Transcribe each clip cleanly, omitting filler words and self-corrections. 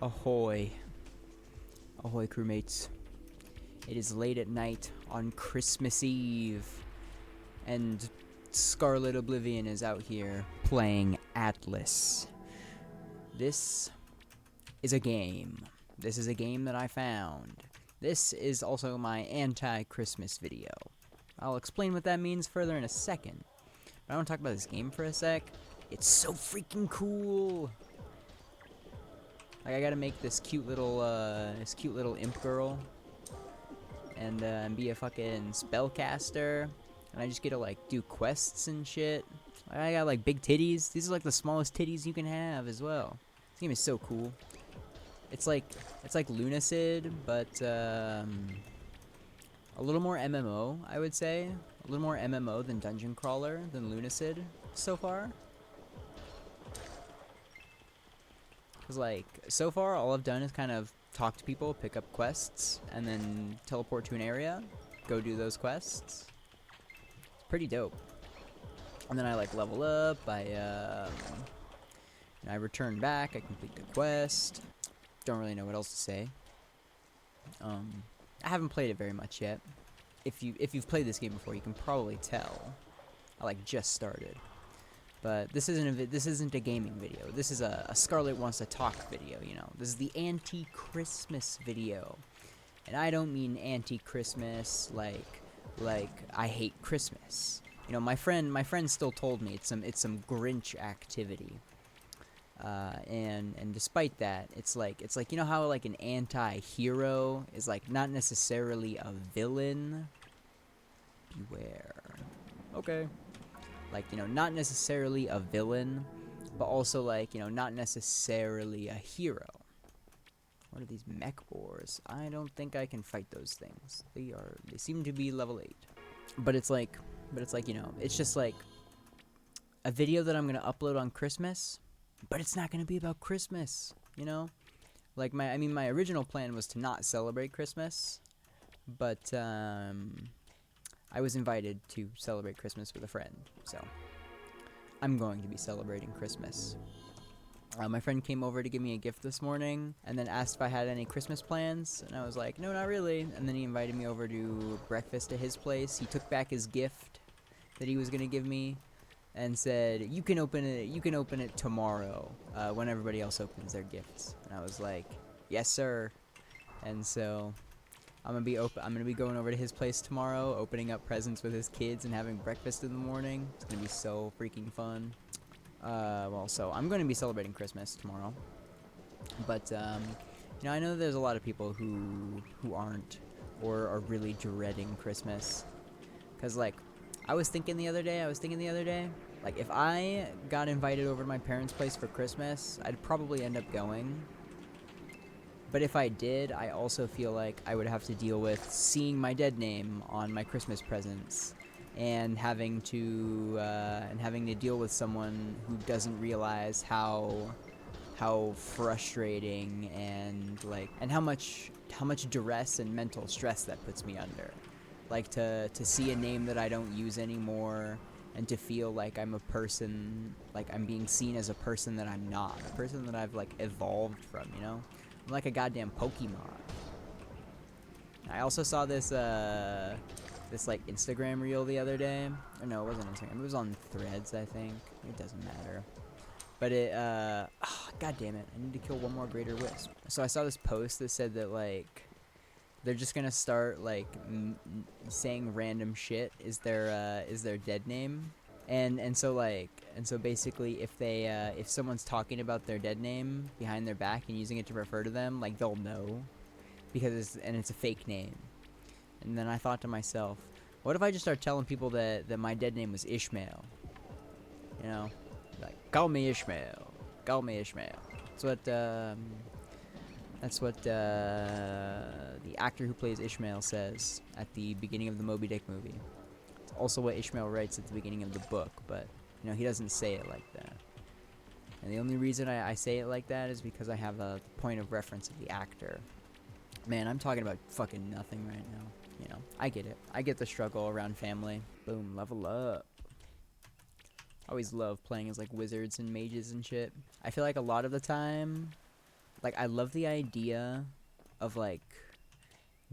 Ahoy. Ahoy Cremates. It is late at night on Christmas Eve, and Scarlet Oblivion is out here playing Atlyss. This is a game. This is a game that I found. This is also my anti-Christmas video. I'll explain what that means further in a second. But I want to talk about this game for a sec. It's so freaking cool! Like, I gotta make this cute little imp girl, and be a fucking spellcaster, and I just get to, like, do quests and shit. I got, like, big titties. These are, like, the smallest titties you can have as well. This game is so cool. It's like Lunacid, but, a little more MMO, I would say. A little more MMO than Dungeon Crawler, than Lunacid so far. Because, like, so far, all I've done is kind of talk to people, pick up quests, and then teleport to an area, go do those quests. It's pretty dope. And then I, like, level up, I return back, I complete the quest. Don't really know what else to say. I haven't played it very much yet. If you've played this game before, you can probably tell. I, like, just started. But this isn't a gaming video. This is a Scarlet Wants to Talk video, you know. This is the anti-Christmas video. And I don't mean anti-Christmas like I hate Christmas. You know, my friend still told me it's some Grinch activity. And despite that, it's like you know how, like, an anti-hero is, like, not necessarily a villain? Beware. Okay. Like, you know, not necessarily a villain, but also, like, you know, not necessarily a hero. What are these mech boars? I don't think I can fight those things. They seem to be level 8. But it's like, you know, it's just like a video that I'm gonna upload on Christmas, but it's not gonna be about Christmas, you know? Like, my original plan was to not celebrate Christmas, but, I was invited to celebrate Christmas with a friend, so I'm going to be celebrating Christmas. My friend came over to give me a gift this morning, and then asked if I had any Christmas plans, and I was like, no, not really. And then he invited me over to breakfast at his place. He took back his gift that he was gonna give me, and said, you can open it tomorrow, when everybody else opens their gifts. And I was like, yes, sir. And so I'm gonna be going over to his place tomorrow, opening up presents with his kids and having breakfast in the morning. It's gonna be so freaking fun. Well, so I'm gonna be celebrating Christmas tomorrow, but you know, I know there's a lot of people who aren't, or are really dreading Christmas, cause, like, I was thinking the other day, like, if I got invited over to my parents' place for Christmas, I'd probably end up going. But if I did, I also feel like I would have to deal with seeing my dead name on my Christmas presents, and having to deal with someone who doesn't realize how frustrating and how much duress and mental stress that puts me under. Like, to see a name that I don't use anymore, and to feel like I'm a person, like I'm being seen as a person that I'm not, a person that I've, like, evolved from, you know? I'm like a goddamn Pokemon. I also saw this like, Instagram reel the other day. Or no, it wasn't Instagram. It was on Threads, I think. It doesn't matter. But it, god damn it. I need to kill one more Greater Wisp. So I saw this post that said that, like, they're just gonna start, like, saying random shit is their dead name. And so basically, if someone's talking about their dead name behind their back and using it to refer to them, like, they'll know, because it's a fake name. And then I thought to myself, what if I just start telling people that my dead name was Ishmael? You know, like, call me Ishmael. That's what the actor who plays Ishmael says at the beginning of the Moby Dick movie. Also what Ishmael writes at the beginning of the book, but, you know, he doesn't say it like that. And the only reason I say it like that is because I have a point of reference of the actor. Man, I'm talking about fucking nothing right now. You know, I get it. I get the struggle around family. Boom, level up. I always love playing as, like, wizards and mages and shit. I feel like a lot of the time like, I love the idea of, like,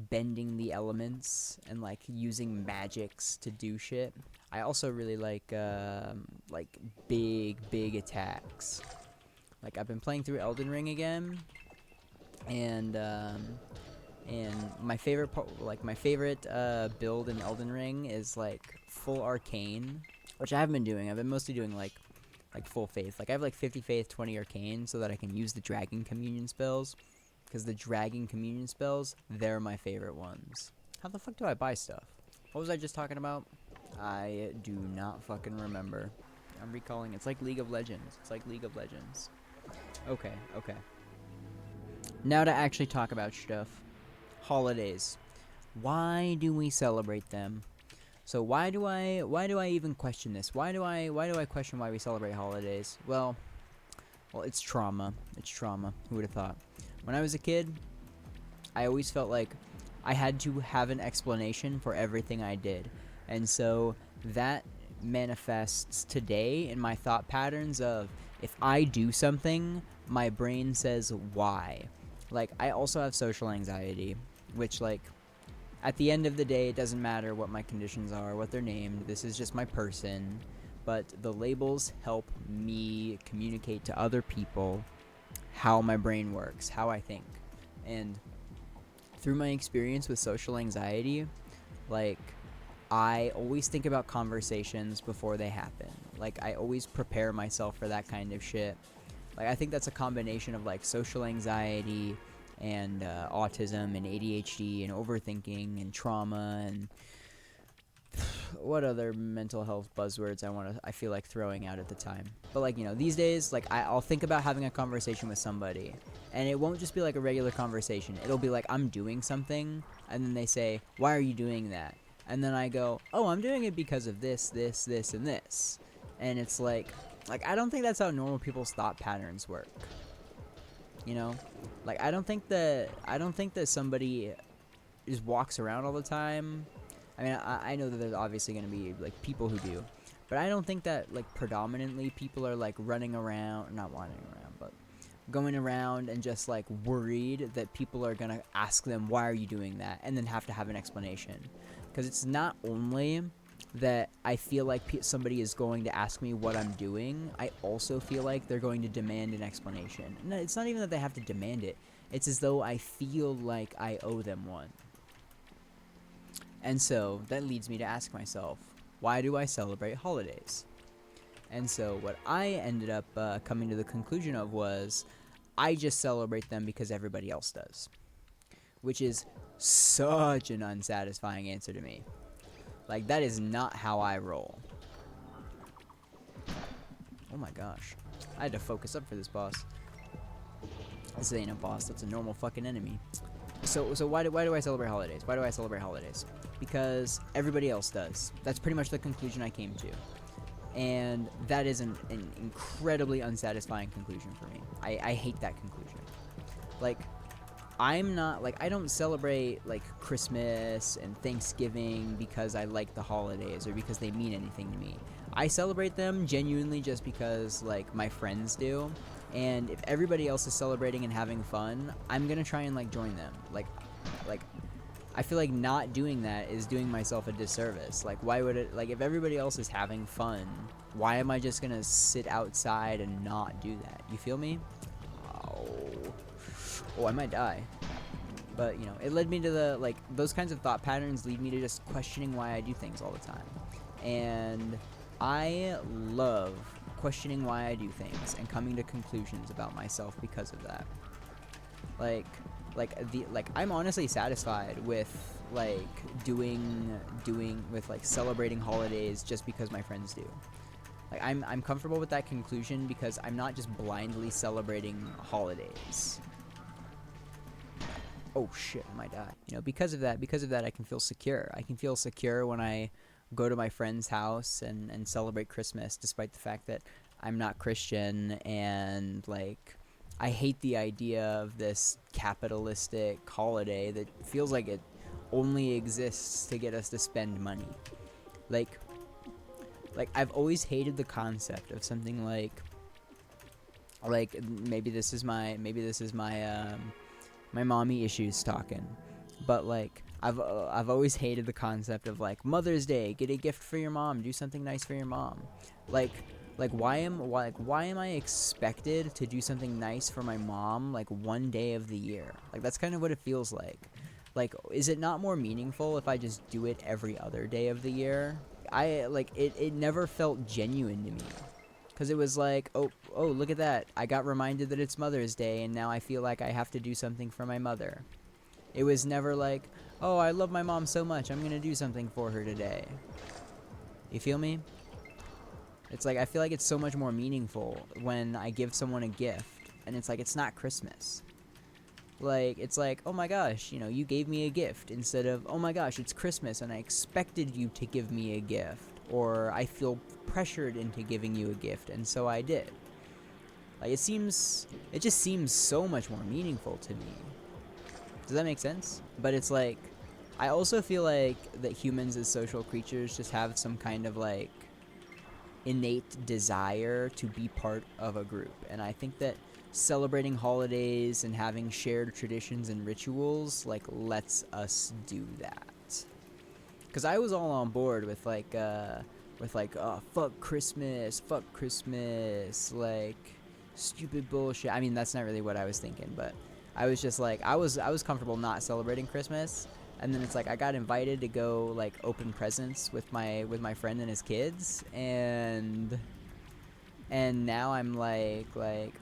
bending the elements and, like, using magics to do shit. I also really like big attacks. Like, I've been playing through Elden Ring again, and my favorite build in Elden Ring is like full arcane, which I haven't been doing. I've been mostly doing like full faith. Like, I have like 50 faith, 20 arcane, so that I can use the dragon communion spells, because the dragon communion spells, they're my favorite ones. How the fuck do I buy stuff? What was I just talking about? I do not fucking remember. I'm recalling. It's like League of Legends. It's like League of Legends. Okay. Now to actually talk about stuff. Holidays. Why do we celebrate them? So why do I even question this? Why do I question why we celebrate holidays? Well, it's trauma. It's trauma. Who would have thought? When I was a kid, I always felt like I had to have an explanation for everything I did. And so that manifests today in my thought patterns of, if I do something, my brain says why. Like, I also have social anxiety, which, like, at the end of the day, it doesn't matter what my conditions are, what they're named. This is just my person. But the labels help me communicate to other people how my brain works, how I think. And through my experience with social anxiety, like, I always think about conversations before they happen. Like, I always prepare myself for that kind of shit. Like, I think that's a combination of, like, social anxiety and autism and ADHD and overthinking and trauma and what other mental health buzzwords I feel like throwing out at the time. But, like, you know, these days, like, I'll think about having a conversation with somebody, and it won't just be like a regular conversation. It'll be like, I'm doing something, and then they say, why are you doing that? And then I go, oh, I'm doing it because of this, and this. And it's like I don't think that's how normal people's thought patterns work. You know? Like, I don't think that somebody just walks around all the time. I mean, I know that there's obviously going to be, like, people who do. But I don't think that, like, predominantly people are, like, running around, not running around, but going around and just, like, worried that people are going to ask them, why are you doing that? And then have to have an explanation. Because it's not only that I feel like somebody is going to ask me what I'm doing, I also feel like they're going to demand an explanation. No, it's not even that they have to demand it. It's as though I feel like I owe them one. And so that leads me to ask myself, why do I celebrate holidays? And so what I ended up coming to the conclusion of was, I just celebrate them because everybody else does. Which is such an unsatisfying answer to me. Like, that is not how I roll. Oh my gosh. I had to focus up for this boss. This ain't a boss, that's a normal fucking enemy. So why do I celebrate holidays? Why do I celebrate holidays? Because everybody else does. That's pretty much the conclusion I came to. And that is an incredibly unsatisfying conclusion for me. I hate that conclusion. Like, I'm not, like, I don't celebrate, like, Christmas and Thanksgiving because I like the holidays or because they mean anything to me. I celebrate them genuinely just because, like, my friends do. And if everybody else is celebrating and having fun, I'm gonna try and, like, join them. Like, I feel like not doing that is doing myself a disservice. Like, why would it, like, if everybody else is having fun, why am I just gonna sit outside and not do that? You feel me? Oh, I might die. But, you know, it led me to the, like, those kinds of thought patterns lead me to just questioning why I do things all the time. And I love questioning why I do things and coming to conclusions about myself because of that. Like I'm honestly satisfied with, like, doing with, like, celebrating holidays just because my friends do. Like, I'm comfortable with that conclusion because I'm not just blindly celebrating holidays. Oh shit, I might die. You know, because of that, I can feel secure. I can feel secure when I go to my friend's house and celebrate Christmas, despite the fact that I'm not Christian, and, like, I hate the idea of this capitalistic holiday that feels like it only exists to get us to spend money. Like I've always hated the concept of something like Like maybe this is my my mommy issues talking, but like I've always hated the concept of like Mother's Day, get a gift for your mom, do something nice for your mom. Like why am I expected to do something nice for my mom like one day of the year? Like that's kind of what it feels like. Like is it not more meaningful if I just do it every other day of the year? I like it never felt genuine to me. Cause it was like, oh, look at that! I got reminded that it's Mother's Day, and now I feel like I have to do something for my mother. It was never like, oh, I love my mom so much, I'm gonna do something for her today. You feel me? It's like I feel like it's so much more meaningful when I give someone a gift, and it's like it's not Christmas. Like it's like, oh my gosh, you know, you gave me a gift instead of, oh my gosh, it's Christmas and I expected you to give me a gift, or I feel pressured into giving you a gift and so I did. Like it just seems so much more meaningful to me. Does that make sense? But it's like I also feel like that humans as social creatures just have some kind of like innate desire to be part of a group, and I think that celebrating holidays and having shared traditions and rituals like lets us do that. Because I was all on board with like oh, fuck Christmas, like stupid bullshit. I mean that's not really what I was thinking, but I was just like I was comfortable not celebrating Christmas. And then it's like I got invited to go like open presents with my friend and his kids, and now I'm like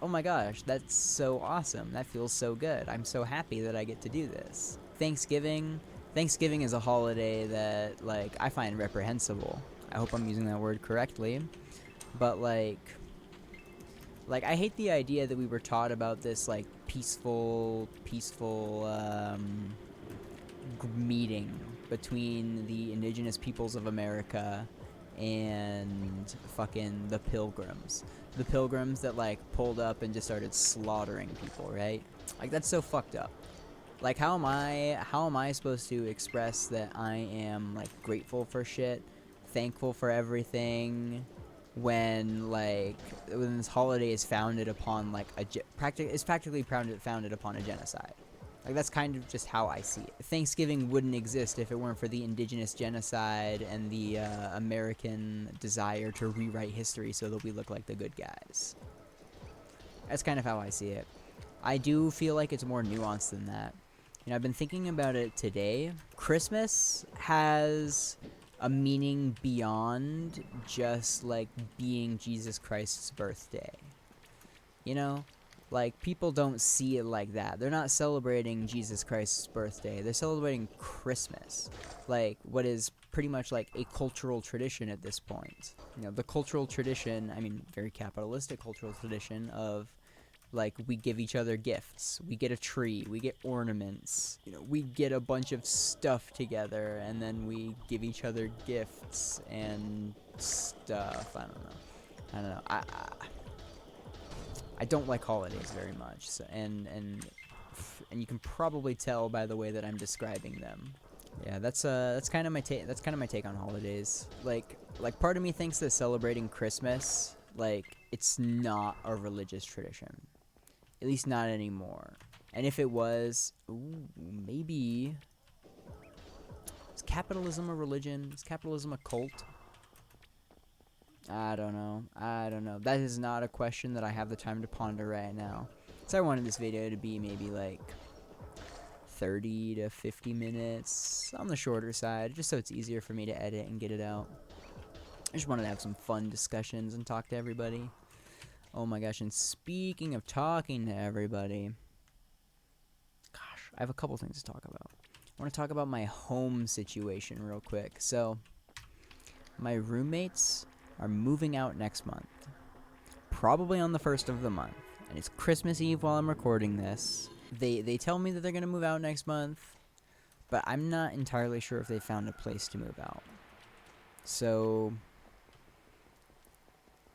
oh my gosh, that's so awesome. That feels so good. I'm so happy that I get to do this. Thanksgiving is a holiday that like I find reprehensible. I hope I'm using that word correctly. But like I hate the idea that we were taught about this like peaceful meeting between the indigenous peoples of America and fucking the pilgrims. The pilgrims that like pulled up and just started slaughtering people, right? Like that's so fucked up. Like how am I supposed to express that I am like grateful for shit, thankful for everything, when this holiday is founded upon like practically founded upon a genocide? Like that's kind of just how I see it. Thanksgiving wouldn't exist if it weren't for the indigenous genocide and the American desire to rewrite history so that we look like the good guys. That's kind of how I see it. I do feel like it's more nuanced than that. You know, I've been thinking about it today. Christmas has a meaning beyond just like being Jesus Christ's birthday. You know? Like, people don't see it like that. They're not celebrating Jesus Christ's birthday. They're celebrating Christmas. Like, what is pretty much like a cultural tradition at this point. You know, the cultural tradition, I mean, very capitalistic cultural tradition of, like, we give each other gifts. We get a tree. We get ornaments. You know, we get a bunch of stuff together, and then we give each other gifts and stuff. I don't know. I don't like holidays very much, so, and you can probably tell by the way that I'm describing them. Yeah, that's kind of my take. That's kind of my take on holidays. Like part of me thinks that celebrating Christmas, like, it's not a religious tradition, at least not anymore. And if it was, maybe. Is capitalism a religion? Is capitalism a cult? I don't know. That is not a question that I have the time to ponder right now. So I wanted this video to be maybe like 30 to 50 minutes on the shorter side, just so it's easier for me to edit and get it out. I just wanted to have some fun discussions and talk to everybody. Oh my gosh, and speaking of talking to everybody, gosh, I have a couple things to talk about. I want to talk about my home situation real quick. So, my roommates are moving out next month, probably on the 1st of the month, and it's Christmas Eve while I'm recording this. They tell me that they're gonna move out next month, but I'm not entirely sure if they found a place to move out. So,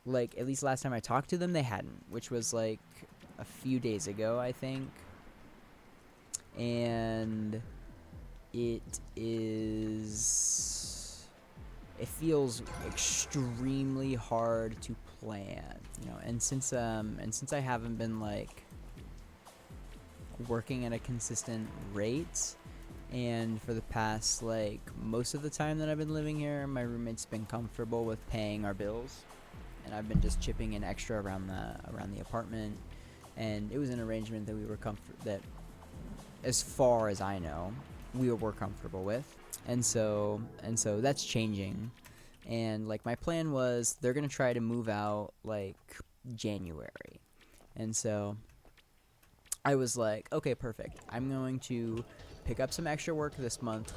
like, at least last time I talked to them, they hadn't, which was like a few days ago, I think. And it feels extremely hard to plan, you know, and since I haven't been like working at a consistent rate, and for the past like most of the time that I've been living here, my roommate's been comfortable with paying our bills, and I've been just chipping in extra around the apartment, and it was an arrangement that we were that, as far as I know, we were comfortable with, and so that's changing, and like my plan was they're gonna try to move out like January, and so I was like, okay, perfect. I'm going to pick up some extra work this month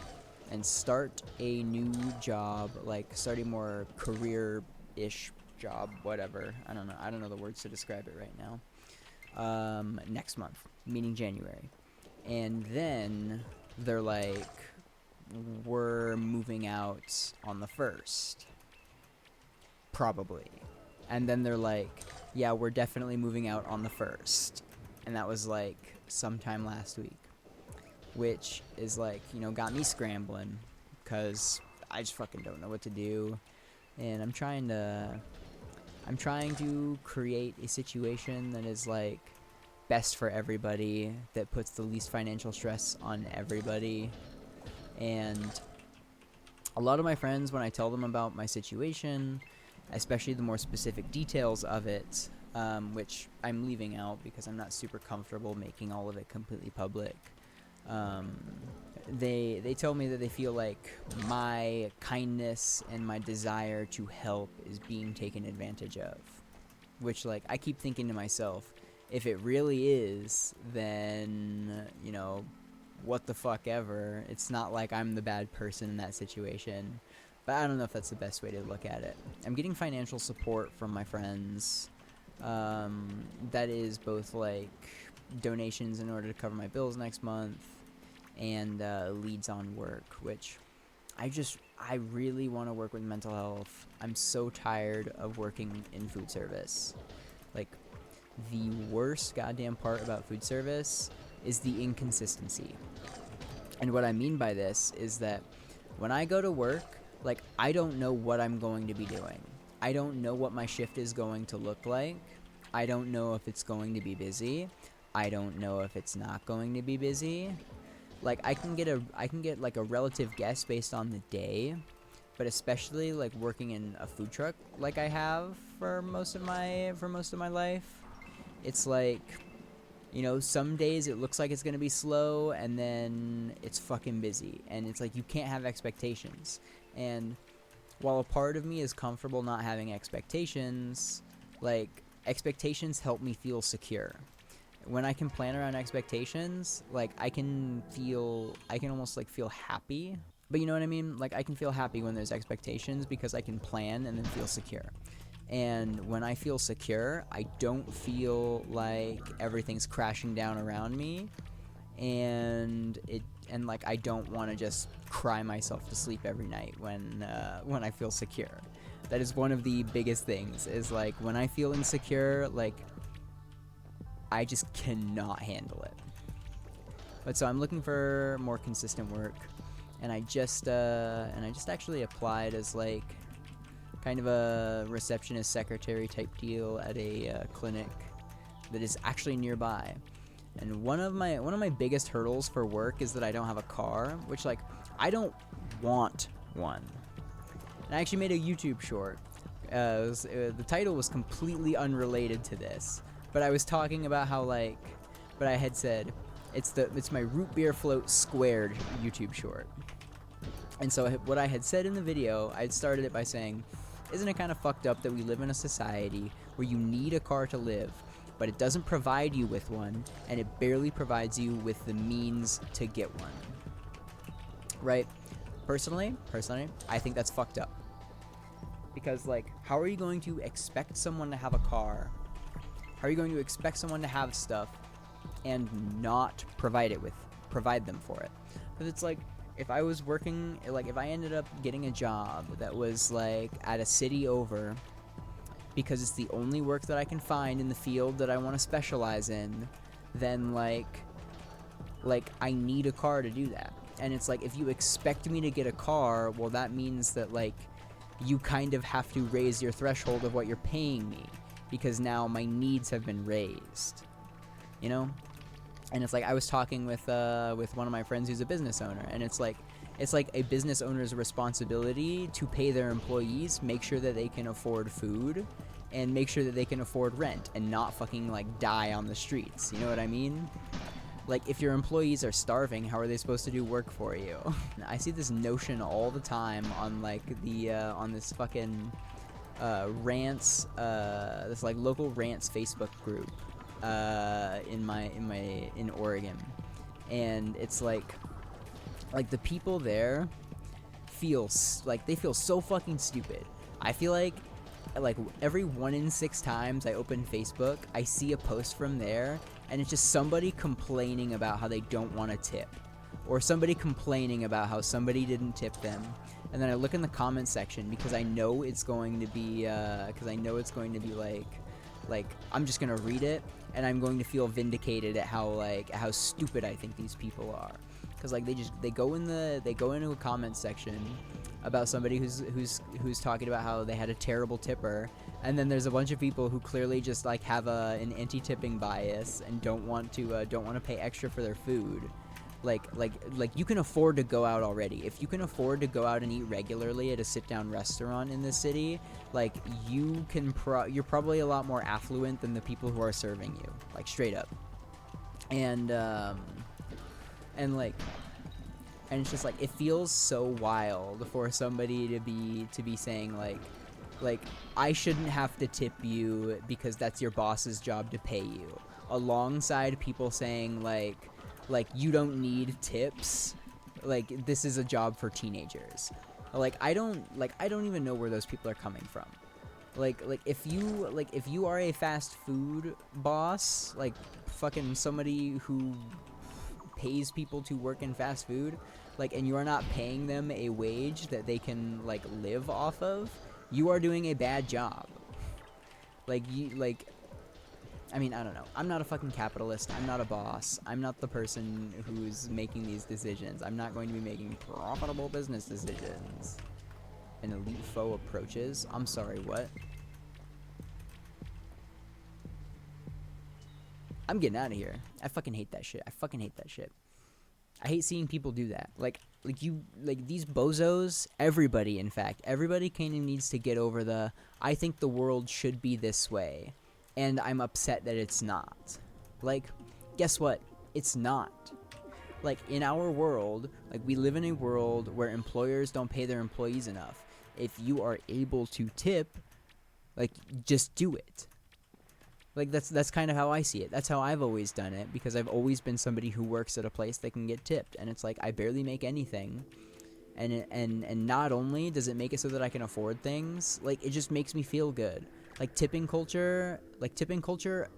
and start a new job, like start a more career-ish job, whatever. I don't know the words to describe it right now. Next month, meaning January. And then they're like, we're moving out on the 1st. Probably. And then they're like, yeah, we're definitely moving out on the 1st. And that was like sometime last week, which is like, you know, got me scrambling because I just fucking don't know what to do, and I'm trying to create a situation that is like best for everybody, that puts the least financial stress on everybody. And a lot of my friends, when I tell them about my situation, especially the more specific details of it, which I'm leaving out because I'm not super comfortable making all of it completely public, they tell me that they feel like my kindness and my desire to help is being taken advantage of, which, like, I keep thinking to myself, if it really is, then, you know, what the fuck ever. It's not like I'm the bad person in that situation, but I don't know if that's the best way to look at it. I'm getting financial support from my friends. That is both like donations in order to cover my bills next month, and leads on work, which I really want to work with mental health. I'm so tired of working in food service. Like, the worst goddamn part about food service is the inconsistency. And what I mean by this is that when I go to work, like, I don't know what I'm going to be doing. I don't know what my shift is going to look like. I don't know if it's going to be busy. I don't know if it's not going to be busy. Like, I can get like a relative guess based on the day, but especially like working in a food truck like I have for most of my life, it's like, you know, some days it looks like it's going to be slow, and then it's fucking busy, and it's like you can't have expectations. And while a part of me is comfortable not having expectations, like, expectations help me feel secure. When I can plan around expectations, like, I can almost like feel happy. But you know what I mean? Like, I can feel happy when there's expectations because I can plan and then feel secure. And when I feel secure, I don't feel like everything's crashing down around me, and like, I don't want to just cry myself to sleep every night when I feel secure. That is one of the biggest things, is like, when I feel insecure, like, I just cannot handle it. But so I'm looking for more consistent work, and I just actually applied as like kind of a receptionist secretary type deal at a clinic that is actually nearby. And one of my biggest hurdles for work is that I don't have a car, which, like, I don't want one. And I actually made a YouTube short. The title was completely unrelated to this, but I was talking about how, like, but I had said it's my root beer float squared YouTube short. And so what I had said in the video, I'd started it by saying, isn't it kind of fucked up that we live in a society where you need a car to live, but it doesn't provide you with one, and it barely provides you with the means to get one? Right? Personally, I think that's fucked up. Because, like, how are you going to expect someone to have a car? How are you going to expect someone to have stuff and not provide them for it? Because it's like, if I was working, like, if I ended up getting a job that was, like, at a city over, because it's the only work that I can find in the field that I want to specialize in, then, like, I need a car to do that. And it's like, if you expect me to get a car, well, that means that, like, you kind of have to raise your threshold of what you're paying me, because now my needs have been raised, you know? And it's like, I was talking with one of my friends who's a business owner, and it's like a business owner's responsibility to pay their employees, make sure that they can afford food, and make sure that they can afford rent, and not fucking, like, die on the streets, you know what I mean? Like, if your employees are starving, how are they supposed to do work for you? I see this notion all the time on, like, on this fucking, rants, this, like, local rants Facebook group, in Oregon. And it's like the people there feel so fucking stupid. I feel like every 1 in 6 times I open Facebook, I see a post from there, and it's just somebody complaining about how they don't want to tip, or somebody complaining about how somebody didn't tip them. And then I look in the comment section, because I know it's going to be like I'm just gonna read it, and I'm going to feel vindicated at how stupid I think these people are. Because like they go into a comment section about somebody who's talking about how they had a terrible tipper, and then there's a bunch of people who clearly just like have an anti-tipping bias and don't want to pay extra for their food. Like you can afford to go out already. If you can afford to go out and eat regularly at a sit-down restaurant in this city, like you're probably a lot more affluent than the people who are serving you, like straight up. And it's just like, it feels so wild for somebody to be saying like I shouldn't have to tip you because that's your boss's job to pay you, alongside people saying like you don't need tips, like this is a job for teenagers. Like I don't even know where those people are coming from. Like if you are a fast food boss, like fucking somebody who pays people to work in fast food, like, and you are not paying them a wage that they can like live off of, you are doing a bad job. I mean, I don't know. I'm not a fucking capitalist. I'm not a boss. I'm not the person who's making these decisions. I'm not going to be making profitable business decisions. An elite foe approaches. I'm sorry, what? I'm getting out of here. I fucking hate that shit. I hate seeing people do that. Like these bozos, everybody, in fact, everybody kind of needs to get over I think the world should be this way, and I'm upset that it's not. Like, guess what? It's not. Like, in our world, like, we live in a world where employers don't pay their employees enough. If you are able to tip, like, just do it. Like, that's kind of how I see it. That's how I've always done it, because I've always been somebody who works at a place that can get tipped, and it's like, I barely make anything, and not only does it make it so that I can afford things, like, it just makes me feel good. Like, tipping culture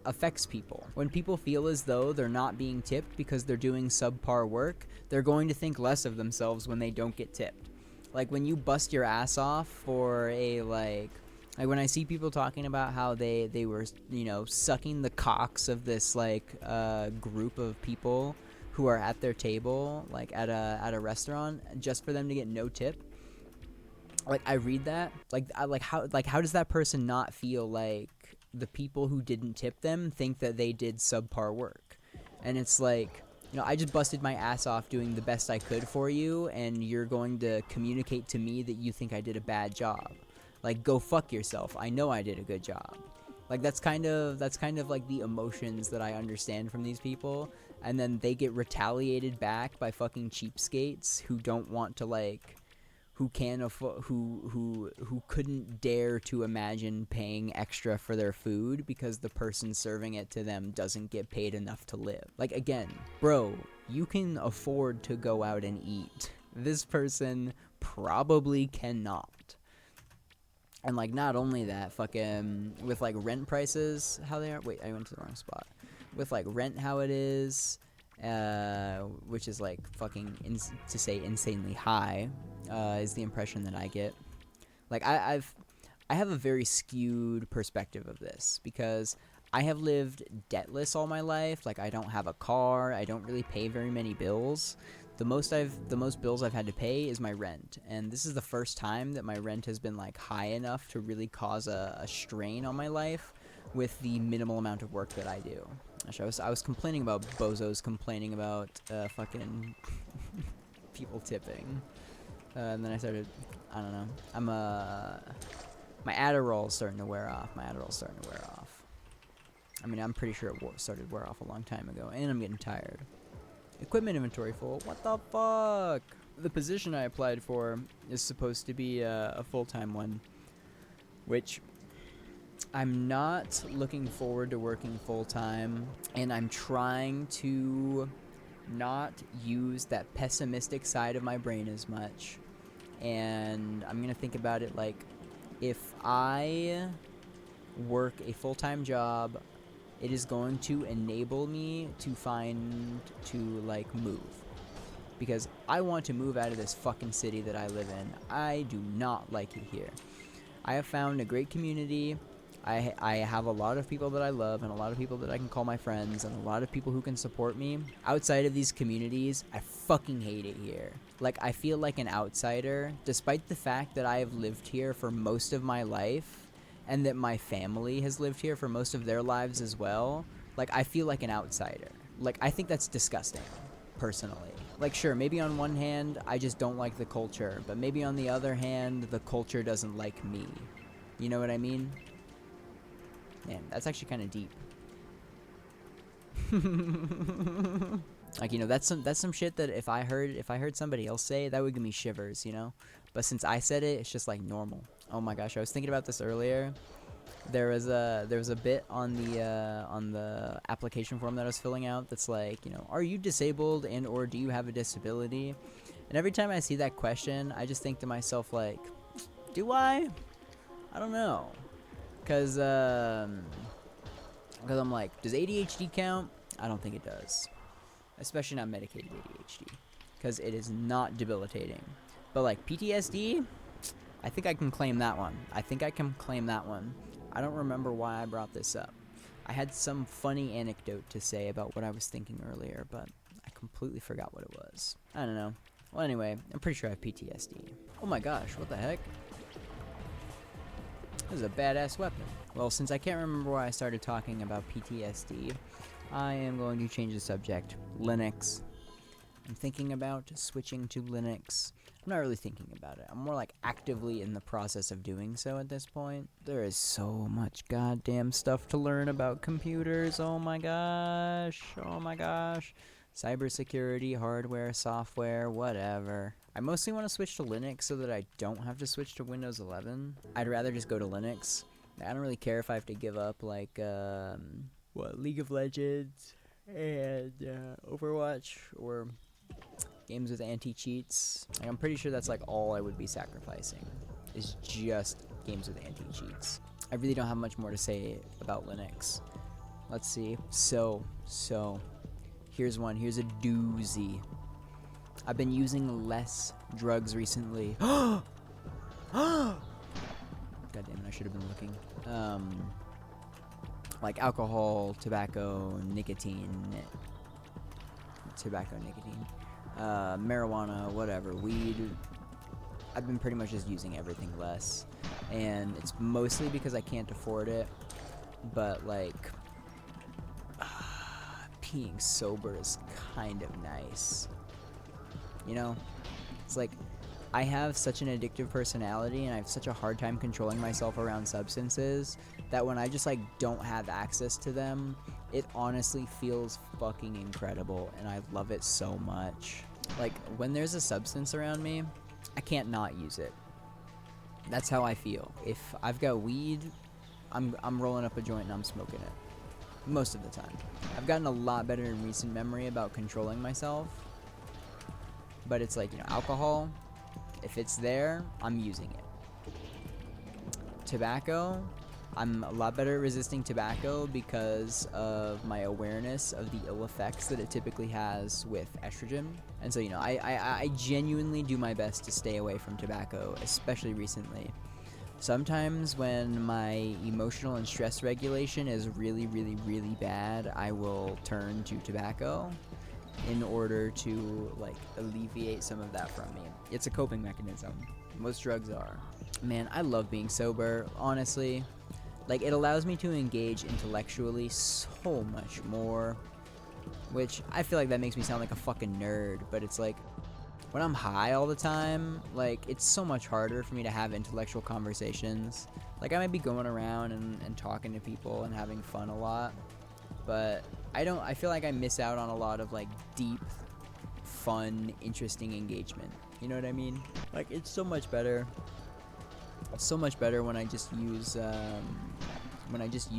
affects people. When people feel as though they're not being tipped because they're doing subpar work, they're going to think less of themselves when they don't get tipped. Like, when you bust your ass off for like when I see people talking about how they were, you know, sucking the cocks of this like group of people who are at their table, like at a restaurant, just for them to get no tip. Like, I read that, how does that person not feel like the people who didn't tip them think that they did subpar work? And it's like, you know, I just busted my ass off doing the best I could for you, and you're going to communicate to me that you think I did a bad job. Like, go fuck yourself. I know I did a good job. Like, that's kind of like the emotions that I understand from these people, and then they get retaliated back by fucking cheapskates who don't want to, like, who couldn't dare to imagine paying extra for their food because the person serving it to them doesn't get paid enough to live. Like, again, bro, you can afford to go out and eat. This person probably cannot. And, like, not only that, fucking, with, like, rent prices, how they are, wait, I went to the wrong spot. With, like, rent how it is, which is, like, fucking, to say insanely high, is the impression that I get. Like, I have a very skewed perspective of this, because I have lived debtless all my life. Like, I don't have a car, I don't really pay very many bills. the most bills I've had to pay is my rent, and this is the first time that my rent has been like high enough to really cause a strain on my life with the minimal amount of work that I do. Actually, I was complaining about bozos complaining about fucking people tipping, and then I started, I don't know, my Adderall's starting to wear off. I mean, I'm pretty sure it started to wear off a long time ago, and I'm getting tired. Equipment inventory full. What the fuck? The position I applied for is supposed to be a full-time one, which I'm not looking forward to working full-time, and I'm trying to not use that pessimistic side of my brain as much. And I'm gonna think about it like, if I work a full-time job, it is going to enable me to like move, because I want to move out of this fucking city that I live in. I do not like it here. I have found a great community. I have a lot of people that I love, and a lot of people that I can call my friends, and a lot of people who can support me. Outside of these communities, I fucking hate it here. Like, I feel like an outsider, despite the fact that I have lived here for most of my life, and that my family has lived here for most of their lives as well. Like, I feel like an outsider. Like, I think that's disgusting, personally. Like, sure, maybe on one hand, I just don't like the culture, but maybe on the other hand, the culture doesn't like me. You know what I mean? Man, that's actually kind of deep. Like, you know, that's some shit that if I heard somebody else say, that would give me shivers, you know? But since I said it, it's just like normal. Oh my gosh, I was thinking about this earlier. There was a bit on the application form that I was filling out that's like, you know, are you disabled and or do you have a disability? And every time I see that question, I just think to myself like, do I? I don't know. Cause I'm like, does ADHD count? I don't think it does. Especially not medicated ADHD. Because it is not debilitating. But like PTSD, I think I can claim that one. I don't remember why I brought this up. I had some funny anecdote to say about what I was thinking earlier, but I completely forgot what it was. I don't know. Well, anyway, I'm pretty sure I have PTSD. Oh my gosh, what the heck? This is a badass weapon. Well, since I can't remember why I started talking about PTSD, I am going to change the subject. Linux. I'm thinking about switching to Linux. I'm not really thinking about it. I'm more like actively in the process of doing so at this point. There is so much goddamn stuff to learn about computers. Oh my gosh. Cybersecurity, hardware, software, whatever. I mostly want to switch to Linux so that I don't have to switch to Windows 11. I'd rather just go to Linux. I don't really care if I have to give up like League of Legends and Overwatch or games with anti-cheats. Like, I'm pretty sure that's like all I would be sacrificing is just games with anti-cheats. I really don't have much more to say about Linux. Let's see. So here's one. Here's a doozy. I've been using less drugs recently. God damn it, I should have been looking. Like alcohol, tobacco, nicotine, marijuana, whatever, weed. I've been pretty much just using everything less. And it's mostly because I can't afford it. But like, being sober is kind of nice. You know? It's like, I have such an addictive personality and I have such a hard time controlling myself around substances that when I just like don't have access to them, it honestly feels fucking incredible and I love it so much. Like, when there's a substance around me, I can't not use it. That's how I feel. If I've got weed, I'm rolling up a joint and I'm smoking it. Most of the time. I've gotten a lot better in recent memory about controlling myself. But it's like, you know, alcohol, if it's there, I'm using it. Tobacco, I'm a lot better at resisting tobacco because of my awareness of the ill effects that it typically has with estrogen. And so, you know, I genuinely do my best to stay away from tobacco, especially recently. Sometimes when my emotional and stress regulation is really, really, really bad, I will turn to tobacco. in order to like alleviate some of that from me. It's a coping mechanism. Most drugs are. Man, I love being sober, honestly. Like, it allows me to engage intellectually so much more, which I feel like that makes me sound like a fucking nerd, but it's like, when I'm high all the time, like, it's so much harder for me to have intellectual conversations. Like, I might be going around and talking to people and having fun a lot, but I feel like I miss out on a lot of, like, deep, fun, interesting engagement. You know what I mean? Like, it's so much better. It's so much better when I just use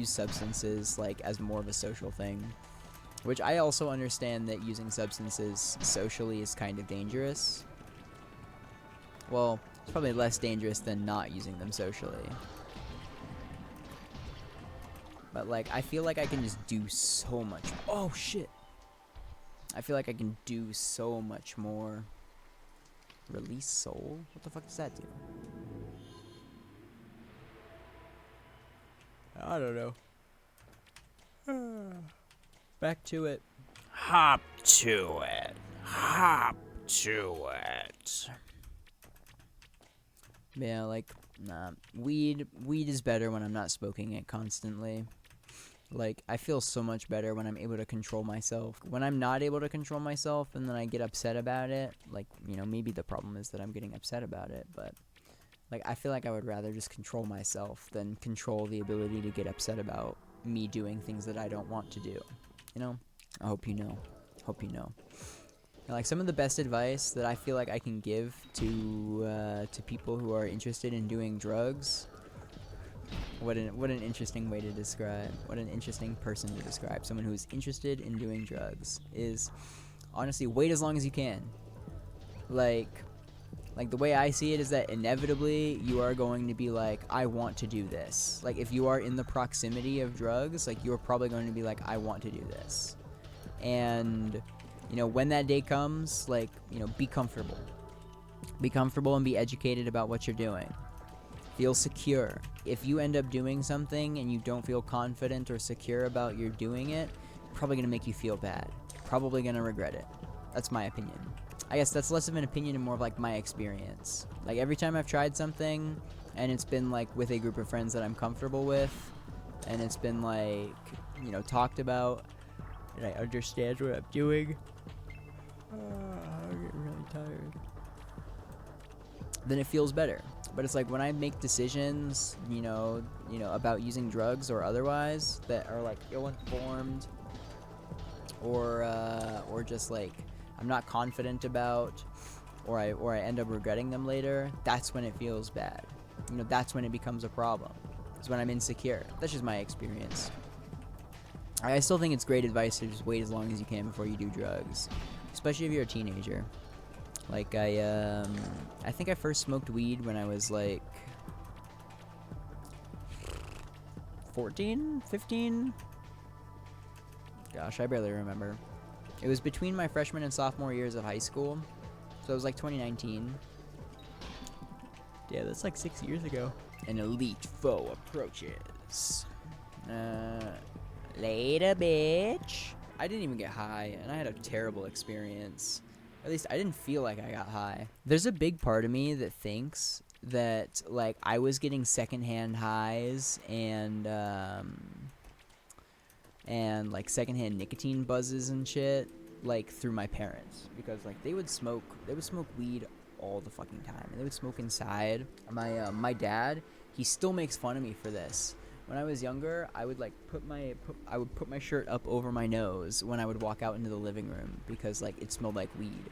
substances, like, as more of a social thing. Which I also understand that using substances socially is kind of dangerous. Well, it's probably less dangerous than not using them socially. But, like, I feel like I can just do so much. Oh, shit. I feel like I can do so much more. Release soul? What the fuck does that do? I don't know. Back to it. Hop to it. Hop to it. Yeah, like, nah. Weed is better when I'm not smoking it constantly. Like, I feel so much better when I'm able to control myself. When I'm not able to control myself and then I get upset about it, like, you know, maybe the problem is that I'm getting upset about it, but, like, I feel like I would rather just control myself than control the ability to get upset about me doing things that I don't want to do. You know? I hope you know. Hope you know. And, like, some of the best advice that I feel like I can give to people who are interested in doing drugs. What an interesting way to describe. What an interesting person to describe. Someone who is interested in doing drugs is, honestly, wait as long as you can. Like the way I see it is that inevitably you are going to be like, I want to do this. Like, if you are in the proximity of drugs, like, you're probably going to be like, I want to do this. And, you know, when that day comes, like, you know, be comfortable. Be comfortable and be educated about what you're doing. Feel secure. If you end up doing something and you don't feel confident or secure about your doing it, probably going to make you feel bad. Probably going to regret it. That's my opinion. I guess that's less of an opinion and more of like my experience. Like, every time I've tried something and it's been like with a group of friends that I'm comfortable with and it's been like, you know, talked about and I understand what I'm doing, I'm getting really tired, then it feels better. But it's like when I make decisions, you know, about using drugs or otherwise that are like ill-informed or just like I'm not confident about, or I end up regretting them later, that's when it feels bad. You know, that's when it becomes a problem. It's when I'm insecure. That's just my experience. I still think it's great advice to just wait as long as you can before you do drugs, especially if you're a teenager. Like, I think I first smoked weed when I was like 14, 15? Gosh, I barely remember. It was between my freshman and sophomore years of high school, so it was like 2019. Yeah, that's like 6 years ago. An elite foe approaches. Later, bitch. I didn't even get high, and I had a terrible experience. At least I didn't feel like I got high. There's a big part of me that thinks that, like, I was getting secondhand highs and like secondhand nicotine buzzes and shit, like, through my parents, because like they would smoke weed all the fucking time, and they would smoke inside. My dad, he still makes fun of me for this. When I was younger, I would like put my shirt up over my nose when I would walk out into the living room because like it smelled like weed.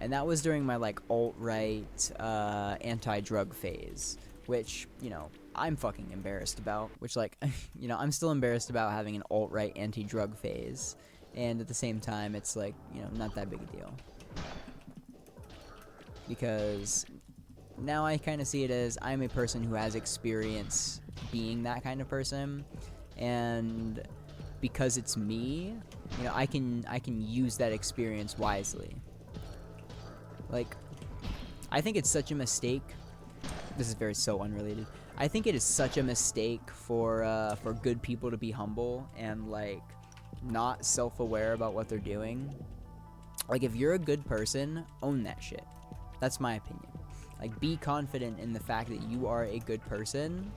And that was during my like alt-right anti-drug phase, which, you know, I'm fucking embarrassed about, which like you know, I'm still embarrassed about having an alt-right anti-drug phase, and at the same time it's like, you know, not that big a deal. Because now I kind of see it as I'm a person who has experience being that kind of person, and because it's me, you know, I can use that experience wisely. Like, I think it's such a mistake. This is so unrelated. I think it is such a mistake for good people to be humble and like not self-aware about what they're doing. Like, if you're a good person, own that shit. That's my opinion. Like, be confident in the fact that you are a good person,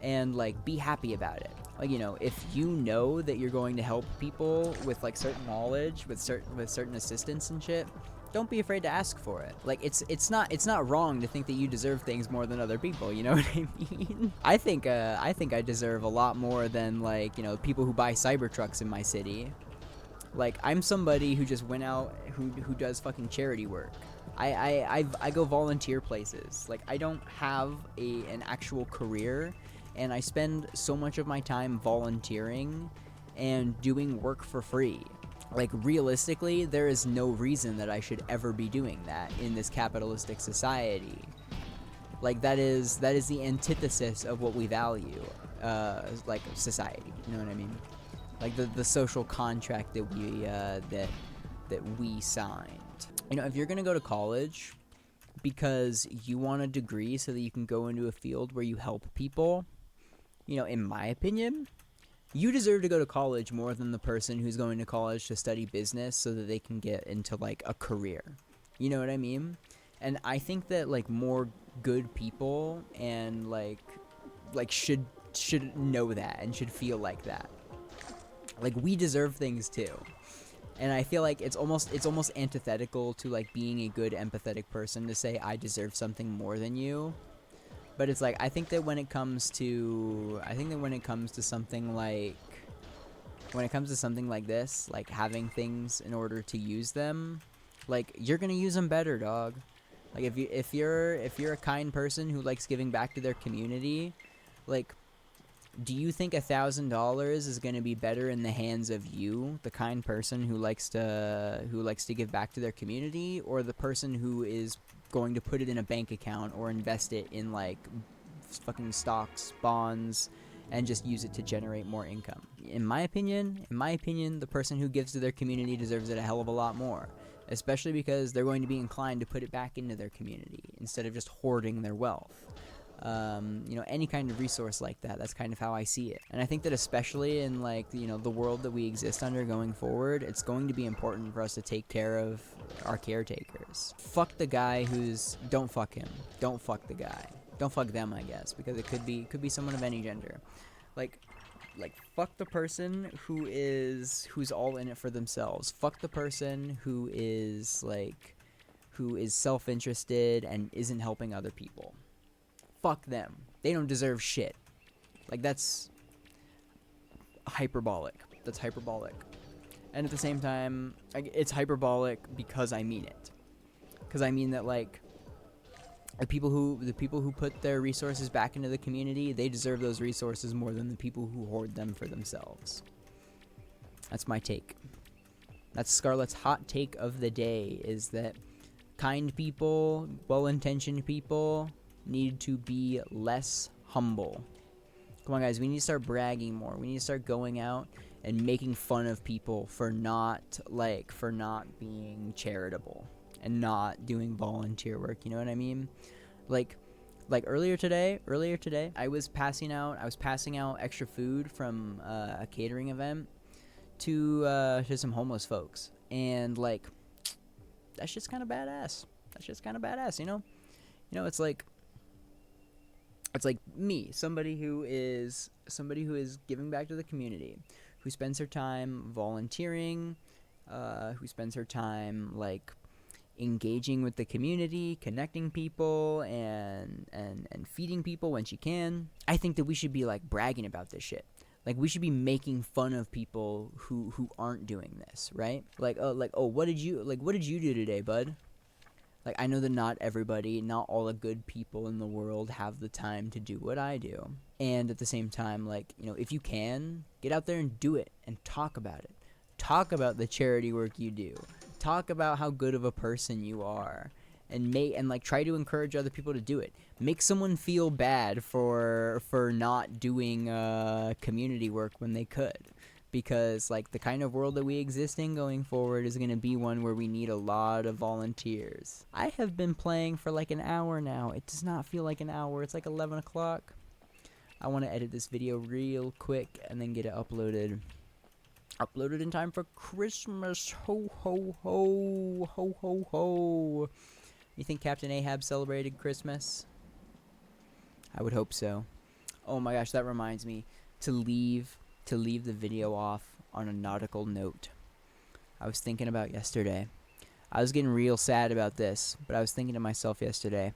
and like be happy about it. Like, you know, if you know that you're going to help people with like certain knowledge, with certain assistance and shit, don't be afraid to ask for it. Like, it's not wrong to think that you deserve things more than other people, you know what I mean? I think I deserve a lot more than, like, you know, people who buy Cybertrucks in my city. Like, I'm somebody who just went out, who does fucking charity work. I go volunteer places. Like, I don't have an actual career, and I spend so much of my time volunteering and doing work for free. Like, realistically, there is no reason that I should ever be doing that in this capitalistic society. Like, that is the antithesis of what we value, like society. You know what I mean? Like the social contract that we signed. You know, if you're gonna go to college because you want a degree so that you can go into a field where you help people, you know, in my opinion, you deserve to go to college more than the person who's going to college to study business so that they can get into like a career. You know what I mean? And I think that like more good people and like should know that and should feel like that. Like, we deserve things too. And I feel like it's almost antithetical to like being a good empathetic person to say I deserve something more than you. But it's like, I think that when it comes to something like this, like having things in order to use them, like, you're going to use them better, dog. Like, if you're a kind person who likes giving back to their community, like, do you think $1,000 is going to be better in the hands of you, the kind person who likes to give back to their community, or the person who is going to put it in a bank account or invest it in like fucking stocks, bonds, and just use it to generate more income? In my opinion, the person who gives to their community deserves it a hell of a lot more, especially because they're going to be inclined to put it back into their community instead of just hoarding their wealth. You know, any kind of resource like that. That's kind of how I see it. And I think that especially in like, you know, the world that we exist under going forward, it's going to be important for us to take care of our caretakers. Fuck the guy don't fuck him. Don't fuck the guy. Don't fuck them, I guess, because it could be someone of any gender. Like fuck the person who's all in it for themselves. Fuck the person who is self-interested and isn't helping other people. Fuck them. They don't deserve shit. Like, that's hyperbolic. And at the same time, it's hyperbolic because I mean it. Because I mean that, like, the people who put their resources back into the community, they deserve those resources more than the people who hoard them for themselves. That's my take. That's Scarlett's hot take of the day, is that kind people, well-intentioned people, need to be less humble. Come on, guys, we need to start bragging more. We need to start going out and making fun of people for not being charitable and not doing volunteer work. You know what I mean? Like earlier today, I was passing out extra food from a catering event to some homeless folks, and like, that's just kind of badass. You know, it's like me, somebody who is giving back to the community, who spends her time volunteering, who spends her time like engaging with the community, connecting people, and feeding people when she can. I think that we should be like bragging about this shit. Like, we should be making fun of people who aren't doing this, right? Like, what did you do today, bud? Like, I know that not all the good people in the world have the time to do what I do. And at the same time, like, you know, if you can, get out there and do it and talk about it. Talk about the charity work you do. Talk about how good of a person you are. And try to encourage other people to do it. Make someone feel bad for not doing community work when they could. Because, like, the kind of world that we exist in going forward is going to be one where we need a lot of volunteers. I have been playing for like an hour now. It does not feel like an hour. It's like 11 o'clock. I want to edit this video real quick and then get it uploaded. Uploaded in time for Christmas. Ho, ho, ho. Ho, ho, ho. You think Captain Ahab celebrated Christmas? I would hope so. Oh my gosh, that reminds me to leave the video off on a nautical note. I was thinking about yesterday. I was getting real sad about this, but I was thinking to myself yesterday,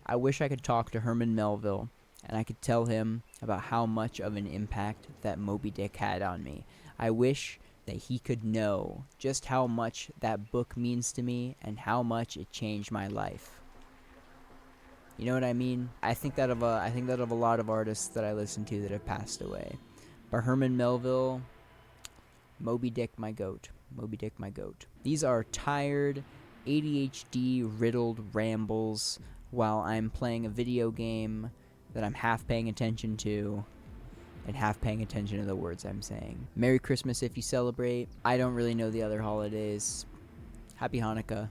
I wish I could talk to Herman Melville and I could tell him about how much of an impact that Moby Dick had on me. I wish that he could know just how much that book means to me and how much it changed my life. You know what I mean? I think that of a lot of artists that I listen to that have passed away. But Herman Melville, Moby Dick, my goat. Moby Dick, my goat. These are tired, ADHD-riddled rambles while I'm playing a video game that I'm half paying attention to and half paying attention to the words I'm saying. Merry Christmas if you celebrate. I don't really know the other holidays. Happy Hanukkah.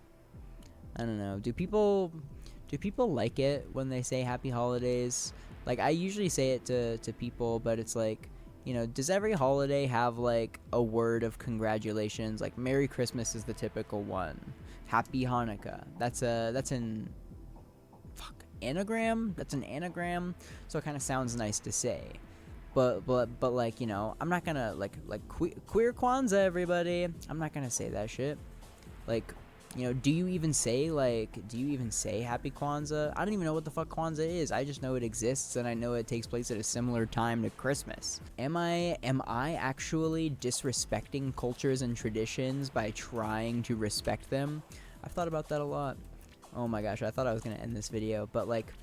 I don't know. Do people like it when they say happy holidays? Like, I usually say it to people, but it's like, you know, does every holiday have like a word of congratulations? Like Merry Christmas is the typical one. Happy Hanukkah. That's an anagram. That's an anagram. So it kind of sounds nice to say. But like, you know, I'm not gonna like queer Kwanzaa, everybody. I'm not gonna say that shit. Like, you know, do you even say Happy Kwanzaa? I don't even know what the fuck Kwanzaa is. I just know it exists, and I know it takes place at a similar time to Christmas. Am I actually disrespecting cultures and traditions by trying to respect them? I've thought about that a lot. Oh my gosh, I thought I was gonna end this video, but like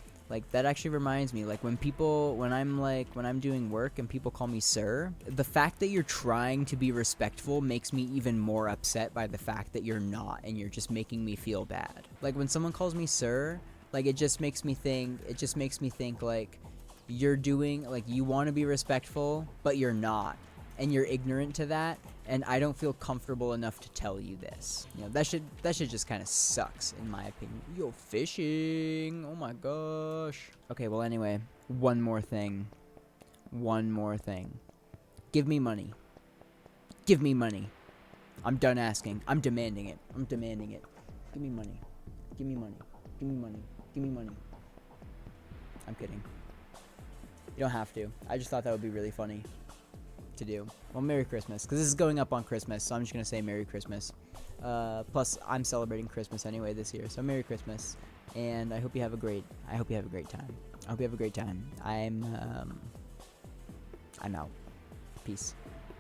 that actually reminds me, like when I'm doing work and people call me sir, the fact that you're trying to be respectful makes me even more upset by the fact that you're not, and you're just making me feel bad. Like when someone calls me sir, like it just makes me think like you're doing, like you want to be respectful, but you're not, and you're ignorant to that, and I don't feel comfortable enough to tell you this. You know, that should just kind of sucks, in my opinion. Yo, fishing! Oh my gosh. Okay, well anyway, one more thing. Give me money. Give me money. I'm done asking. I'm demanding it. Give me money. Give me money. Give me money. Give me money. I'm kidding. You don't have to. I just thought that would be really funny to do. Well, Merry Christmas, because this is going up on Christmas, so I'm just gonna say Merry Christmas. Plus I'm celebrating Christmas anyway this year, so Merry Christmas, and I hope you have a great time. I'm out. Peace.